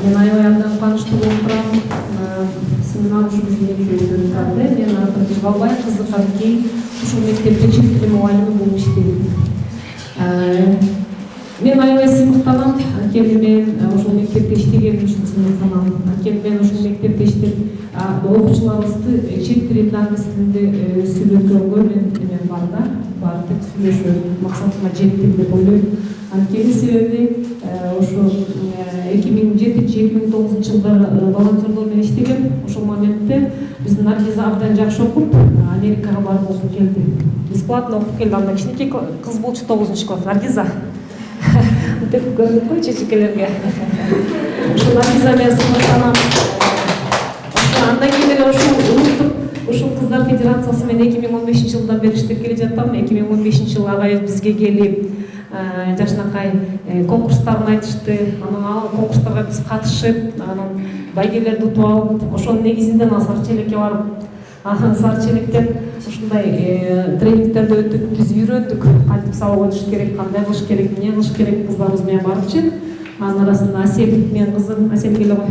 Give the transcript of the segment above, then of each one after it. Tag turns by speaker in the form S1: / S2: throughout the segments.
S1: Мен аябай абдан кубанычтуу болуп турам. Семинар ушул мектепте өтүп турат. Мен атым Жибалбай кызы Канкей. Ушул мектепте чет тили мугалими болуп иштейм. Мен аябай сыймыктанам. Анткени мен ушул мектепте иштегеним үчүн сыймыктанам. Анткени мен ушул мектепте иштеп окуучуларыбызды чет тили, англис тилинде сүйлөткөнгө мен бар деп сүйлөшүү максатыма жетти деп ойлойм. Анткени себеби ошо 2007-2009 жылдары волонтерлор менен иштегем. Ошол моментте биздин Наргиза абдан жакшы окуп, Америкага барып окуп келди. Бесплатно окуп келди. Анда кичинекей кыз болчу 9 класс. Наргиза деп көрүнүп кой чечекелерге. Ошо Наргиза менен сыймыктанам. Андан кийин эле ушул кыздар федерациясы менен 2015 жылдан бери иштеп келе жатам. 2015 жылы агайыбыз бизге келип, жашынакай конкурстарын айтышты. Анан ал конкурстарга биз катышып, анан байгелерди утуп алып, ошонун негизинде Сарчелекке барып, Сарчелектен ушундай тренингтерди өтүп, биз үйрөндүк. Кантип сабак өтүш керек, кандай кылыш керек, эмне кылыш керек кыздарыбыз менен барыпчы. Анын арасында Асель менен кызым, Асель келе кой.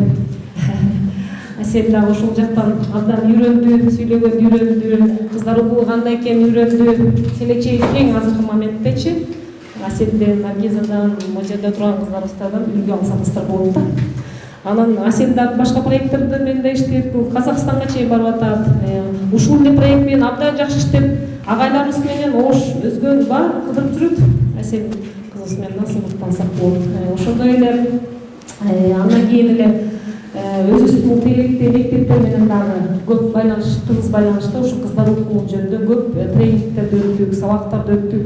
S1: Асель дагы ошол жактан абдан үйрөндү, сүйлөгөндү үйрөндү, кыздар окуу кандай экенин үйрөндү. Келечеги кең азыркы моменттечи. Аселден, Наргизадан, могу жерде турган кыздарыбыздан үлгү алсаңыздар болот да. Анан Асель дагы башка проекттерде мен да иштеп, Казакстанга чейин барып атат. Ушул эле проект менен абдан жакшы иштеп, агайларыбыз менен ош өзгөн бар кыдырып жүрөт. Асель кызыбыз менен насыймыктансак болот. Ошондой эле андан кийин эле өзүбүздүн мектептер менен дагы көп байланыш, тыгыз байланышта ушу кыздар укугу жөнүндө көп тренингтерди өттүк, сабактарды өттүк.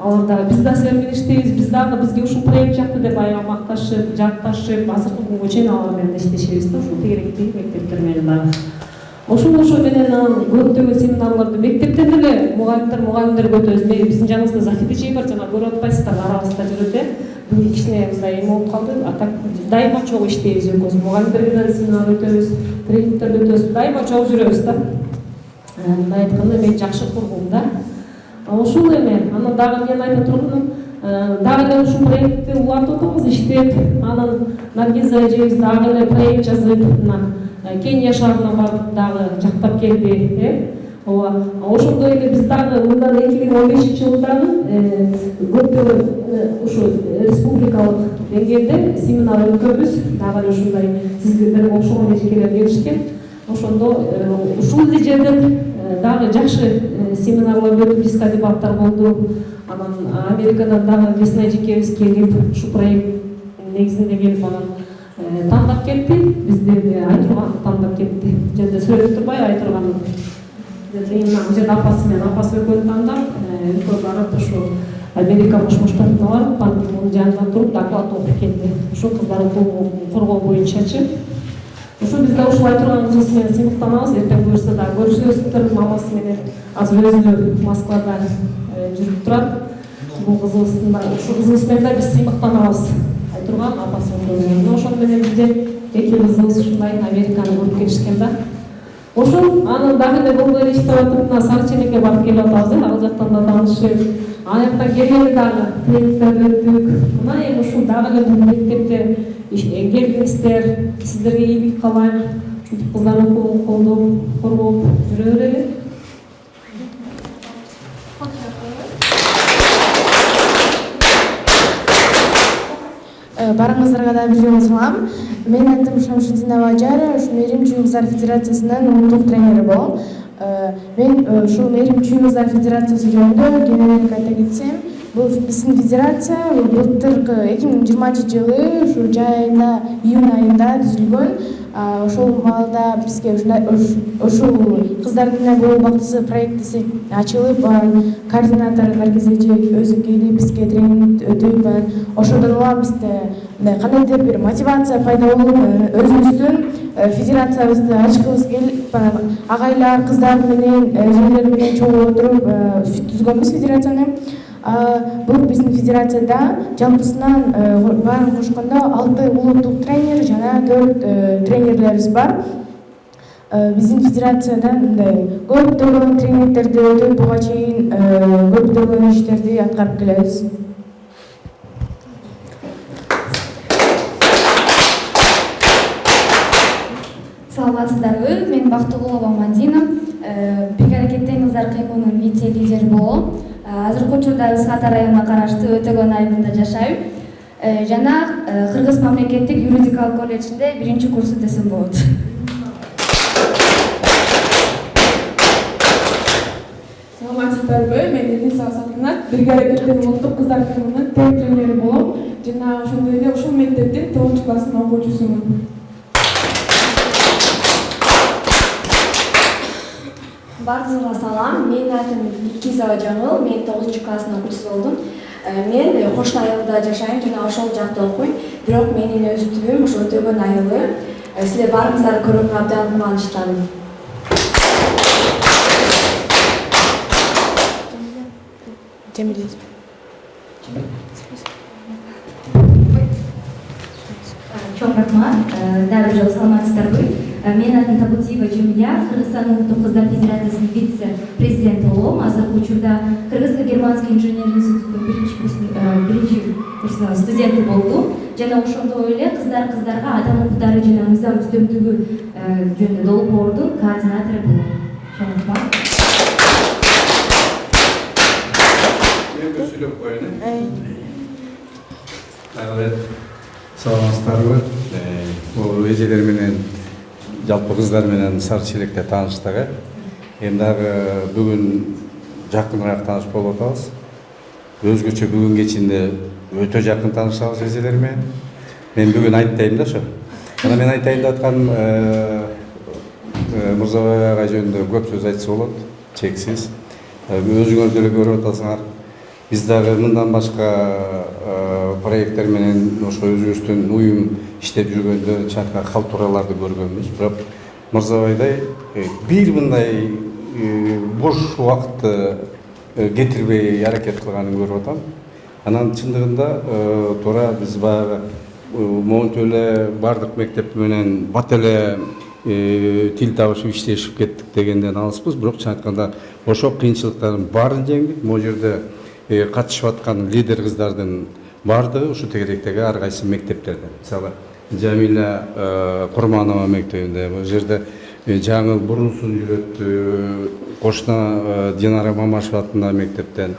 S1: Алар дагы биз да силер менен иштейбиз, биз дагы бизге ушул проект жакты деп аябай макташып, жакташып, азыркы күнгө чейин алар менен иштешебиз да, ушул тегеректеги мектептер менен дагы. Ошо менен көптөгөн семинарларды мектептен эле мугалимдерге өтөбүз. Биздин жаныбызда заведующий бар, жана көрүп атпайсыздар, арабызда жүрөт. Бүгүн кичине мындай эме болуп калды. А так дайыма чогуу иштейбиз экөөбүз. Мугалимдерге да семинар өтөбүз, тренингтерди өтөбүз. Дайыма чогуу жүрөбүз да. Мындай айтканда мен жакшы кургум да. Ошол эме, анан дагы мен айта тургунум, дагы эле ушул проектти улантып атабыз, иштеп, анан Наргиза эжебиз дагы эле проект жазып, Кения шаарына барып дагы жактап келди. Ошондой эле биз дагы мындан 2015 жылы дагы көптөгөн ушу республикалык деңгээлде семинар өткөрбүз. Дагы эле ушундай сиздерге окшогон эжекелер келишкен. Ошондо ушул эле жерден дагы жакшы семинарлар өтүп, дискадебаттар болду. Анан Америкадан дагы Весна эжекебиз келип, ушу проект негизинде келип, анан тандап кетти. Бизди Айтурган тандап кетти. Жерде сүрөтүп турбай Айтурган. Бул жерде апасы менен апасы экөө тандап, экөө барып ушу Америка Кош Штатына барып, Пан жанынан туруп доклад окуп келди. Ушу кыздар укугун коргоо боюнчачы. Ошо биз да ушул Айтурган кызыбыз менен сыймыктанабыз. Эртең буюрса да көрүшөбүздөр. Мамасы менен азыр өзү Москвада жүрүп турат. Бул кызыбыздын да, ушул кызыбыз менен да биз сыймыктанабыз. Айтурган апасы менен. Ошону менен бизде эки кызыбыз ушундай Американы көрүп келишкен да. Ошол анан дагы эле болбой эле иштеп атып, мына Сарчелекке барып келип атабыз. Ал жактан да таанышып, аяктан келгенде дагы тренингтерди өттүк. Мына эми ушул дагы эле бул мектепте келдиңиздер, сиздерге ийгилик каалайм. Ушинтип кыздар окугун колдоп, коргоп жүрө берели.
S2: Барыңыздарга да бир жолу салам. Менин атым Шамшидинова Ажара, ушу Мээрим Чүй кыздар федерациясынын улуттук тренери болом. Мен ушул Мээрим Чүй кыздар федерациясы жөнүндө кененирээк айта кетсем, бул биздин федерация былтыркы 2020 жылы ушу жай айында, июнь айында түзүлгөн. Ошол маалда бизге ушул кыздардын бул бактысы проекти ачылып, координатор Наргиза эже өзү келип бизге тренинг өтүп, ошондон улам бизде кандайдыр бир мотивация пайда болуп, өзүбүздүн федерациябызды ачкыбыз келип, агайлар, кыздар менен, эжелер менен чогуу отуруп түзгөнбүз федерацияны. Бул биздин федерацияда жалпысынан баарын кошкондо 6 улуттук тренер жана 4 тренерлерибиз бар. Биздин федерацияда мындай көптөгөн тренингтерди өтүп, буга чейин көптөгөн иштерди аткарып келебиз.
S3: Саламатсыздарбы, мен Бактыгулова Мадина, бир аракеттеңиздер кыймылынын вице-лидери болом. Азыркы учурда Ысык-Ата районуна караштуу Өтөгөн айылында жашайм. Жана Кыргыз мамлекеттик юридикалык колледжинде 1-курс өтөсөм болот.
S4: Саламатсыздарбы, мен Элиса Сатынат, бир аракеттин улуттук кыздар кыймылынын тең тренери болом. Жана ошондой эле ушул мектептин 9-класстын окуучусумун.
S5: Бардыңызға салам, мен атым Никизова Жаңыл, мен 9-класстын окуучусу болдум. Мен Кошун айылында жашайм жана ошол жакта окуйм. Бирок менин өз түбүм ошо Өтөгөн айылы. Силер баарыңыздарды көргөнгө абдан кубанычтамын.
S6: Çok rahmat. Дагы жолу саламатсыздарбы. Мен атым Табутиева Жумиля, Кыргызстан Улуттук Кыздар Федерациясынын вице-президенти болом. Азыркы учурда Кыргызско-германский инженер институтунун 1-курсунун студенти болдум. Жана ошондой эле кыздарга адам укуктары жана мыйзам үстөмдүгү жөнүндө долбоордун координатору болом. Рахмат.
S7: Саламатсыздарбы. Бул эжелер менен жалпы кыздар менен сары челекте тааныштык. Эми дагы бүгүн жакыныраак тааныш болуп атабыз. Өзгөчө бүгүн кечинде өтө жакын таанышабыз эжелер менен. Мен бүгүн айтайын да ошо. Мына мен айтайын деп атканым Мырзабай агай жөнүндө көп сөз айтса болот, чексиз. Өзүңөр деле көрүп атасыңар. Биз дагы мындан башка проекттер менен ошо өзүбүздүн уюм иштеп жүргөндө чатка халтураларды көргөнбүз. Бирок Мырзабайдай бир мындай бош убакытты кетирбей аракет кылганын көрүп атам. Анан чындыгында туура биз баягы монтип эле бардык мектеп менен бат эле тил табышып иштешип кеттик дегенден алыспыз. Бирок чын айтканда ошол кыйынчылыктардын баарын жеңдик. Могу жерде катышып аткан лидер кыздардын бардыгы ушу тегеректеги ар кайсы мектептерде. Мисалы Жамиля Курманова мектебинде, бул жерде Жаңыл Бурунсун жүрөт, кошуна Динара Мамашева атындагы мектептен.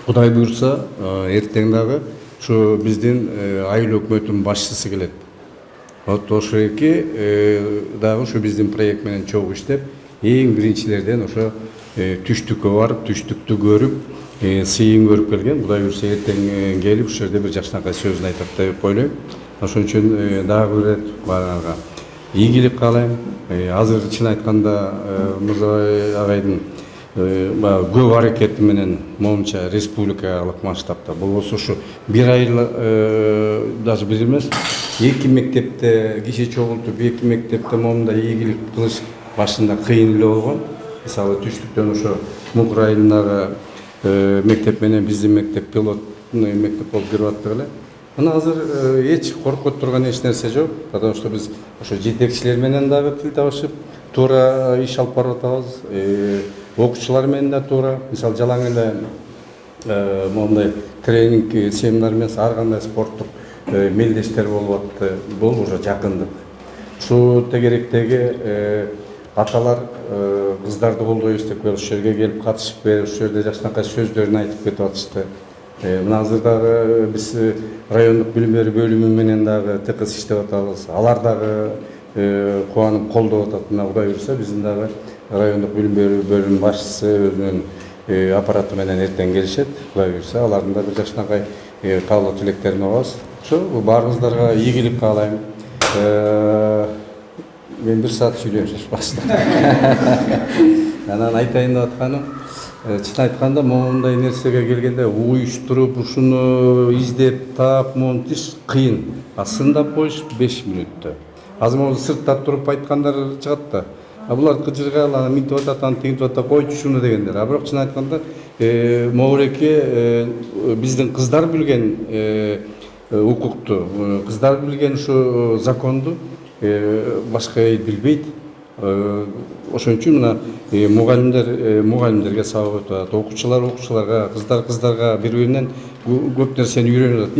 S7: Кудай буйрса, эртең дагы ушу биздин айыл өкмөтүнүн башчысы келет. Вот ошо эки дагы ушу биздин проект менен чогуу иштеп, эң биринчилерден ошо түштүккө барып, түштүктү көрүп, сыйын көрүп келген. Кудай буйрса эртең келип ушул жерде бир жакшынакай сөзүн айтат деп ойлойм. Ошон үчүн дагы бир ирет баарыңарга ийгилик каалайм. Азыр чын айтканда Мырзабай агайдын көп аракети менен моунча республикалык масштабта болбосо ушу бир айыл даже бир эмес, эки мектепте киши чогултуп, эки мектепте моундай ийгилик кылыш башында кыйын эле болгон. Мисалы түштүктөн ошо Мук районундагы мектеп менен биздин мектеп пилот мектеп болуп кирип аттык эле. Мына азыр эч коркот турган эч нерсе жок, потому что биз ошо жетекчилер менен дагы тил табышып, туура иш алып барып атабыз. Окуучулар менен да туура, мисалы жалаң эле моундай тренинг, семинар эмес, ар кандай спорттук мелдештер болуп атты. Бул уже жакындык. Ушу тегеректеги аталар кыздарды колдой эстеп келип, ушул жерге келип катышып берип, ушул жерде жакшынакай сөздөрүн айтып кетип атышты. Мына азыр дагы биз райондук билим берүү бөлүмү менен дагы тыкыз иштеп атабыз. Алар дагы кубанып колдоп атат. Мына Кудай буйрса биздин дагы райондук билим берүү бөлүмүнүн башчысы өзүнүн аппараты менен эртең келишет. Кудай буйрса алардын да бир жакшынакай каалоо тилектерин алабыз. Ошо баарыңыздарга ийгилик каалайм. Мен бир саат сүйлөйм шашпастан. Анан айтайын деп атканым, чын айтканда моундай нерсеге келгенде уюштуруп, ушуну издеп, таап, монтиш кыйын. Сындап коюш 5 мүнөттө. Азыр могу сыртта туруп айткандар чыгат да. Булар кыжыргал, мынтип атат, антип атат, койчу шуну дегендер. Бирок чын айтканда могуреке биздин кыздар билген укукту, кыздар билген ушу законду башка эл билбейт. Ошон үчүн мына мугалимдерге сабак өтүп атат, окуучуларга, кыздарга бири-биринен көп нерсени үйрөнүп атат.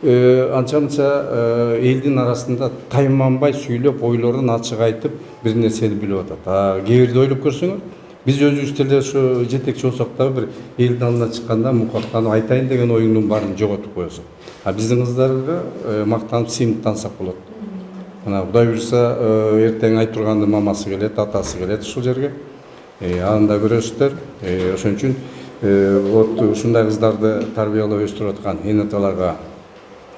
S7: анча мынча элдин арасында тайманбай сүйлөп, ойлорун ачык айтып, бир нерсени билип атат. Кээ бирде ойлоп көрсөңөр, биз өзүбүз деле ошо жетекчи болсок дагы бир элдин алдына чыкканда мукактанып айтайын деген оюңдун баарын жоготуп коесуң. Биздин кыздарга мактанып, сыймыктансак болот. Мына Кудай буйрса, эртең айтурганды мамасы келет, атасы келет ушул жерге. Анда көрөсүздөр. Ошон үчүн вот ушундай кыздарды тарбиялап өстүрүп аткан эне аталарга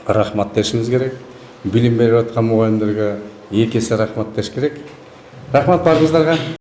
S7: рахмат дешибиз керек. Билим берип аткан мугалимдерге эки эсе рахмат деш керек. Рахмат бар кыздарга.